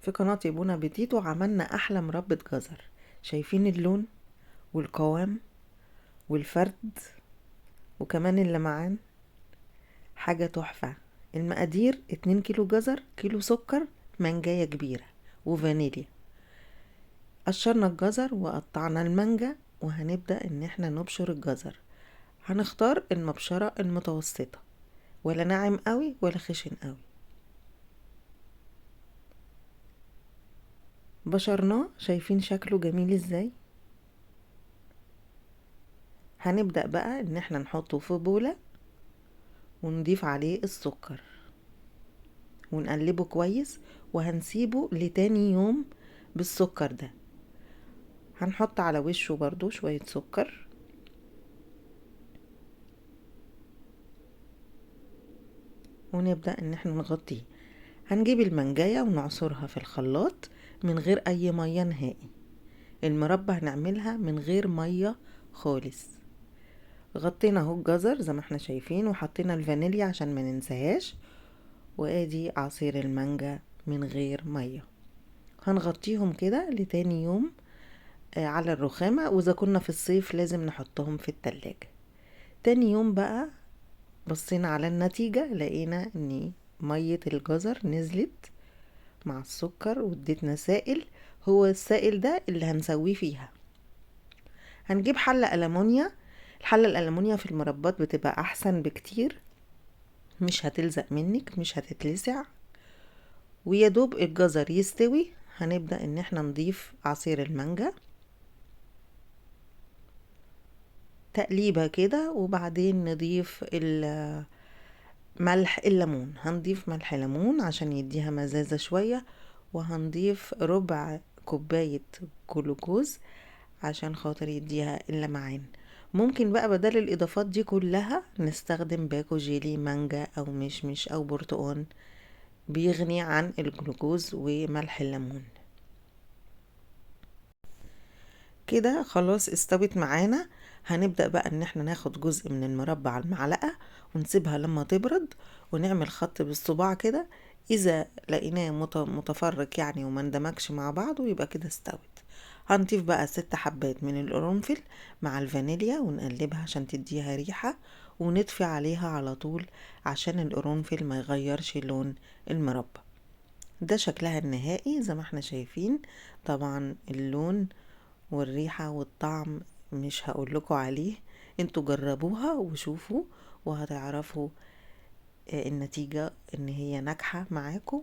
في قناة بونا بتيتو عملنا أحلى مربى جزر. شايفين اللون والقوام والفرد وكمان اللمعان، حاجة تحفة. المقادير 2 كيلو جزر، كيلو سكر، مانجاية كبيرة وفانيليا. قشرنا الجزر وقطعنا المانجا وهنبدأ ان احنا نبشر الجزر. هنختار المبشرة المتوسطة، ولا ناعم قوي ولا خشن قوي. بشرناه، شايفين شكله جميل ازاي. هنبدأ بقى ان احنا نحطه في بولة ونضيف عليه السكر ونقلبه كويس، وهنسيبه لتاني يوم بالسكر ده. هنحط على وشه برضو شوية سكر ونبدأ ان احنا نغطيه. هنجيب المانجاية ونعصرها في الخلاط من غير اي مية نهائي. المربى هنعملها من غير مية خالص. غطينا اهو الجزر زي ما احنا شايفين، وحطينا الفانيليا عشان ما ننساهاش، وادي عصير المانجا من غير مية. هنغطيهم كده لتاني يوم على الرخامة، واذا كنا في الصيف لازم نحطهم في التلاجة. تاني يوم بقى بصينا على النتيجة، لقينا ان مية الجزر نزلت مع السكر واديتنا سائل. هو السائل ده اللي هنسويه فيها. هنجيب حلة ألمونيا. الحلة الألمونيا في المربات بتبقى أحسن بكتير، مش هتلزق منك، مش هتتلسع، ويدوب الجزر يستوي. هنبدأ ان احنا نضيف عصير المانجا تقليبة كده، وبعدين نضيف ملح الليمون. هنضيف ملح ليمون عشان يديها مزازة شوية، وهنضيف ربع كوباية جلوكوز عشان خاطر يديها اللمعان. ممكن بقى بدل الإضافات دي كلها نستخدم باكو جيلي مانجا أو مشمش أو برتقان، بيغني عن الجلوكوز وملح الليمون. كده خلاص استوت معانا. هنبدأ بقى ان احنا ناخد جزء من المربى على المعلقة ونسيبها لما تبرد، ونعمل خط بالصباع كده. اذا لقيناه متفرق يعني وما اندمجش مع بعضه، يبقى كده استوت. هنضيف بقى 6 حبات من القرنفل مع الفانيليا ونقلبها عشان تديها ريحة، ونطفي عليها على طول عشان القرنفل ما يغيرش لون المربى. ده شكلها النهائي زي ما احنا شايفين. طبعا اللون والريحة والطعم مش هقول لكم عليه، انتوا جربوها وشوفوا وهتعرفوا النتيجة ان هي ناجحة معاكم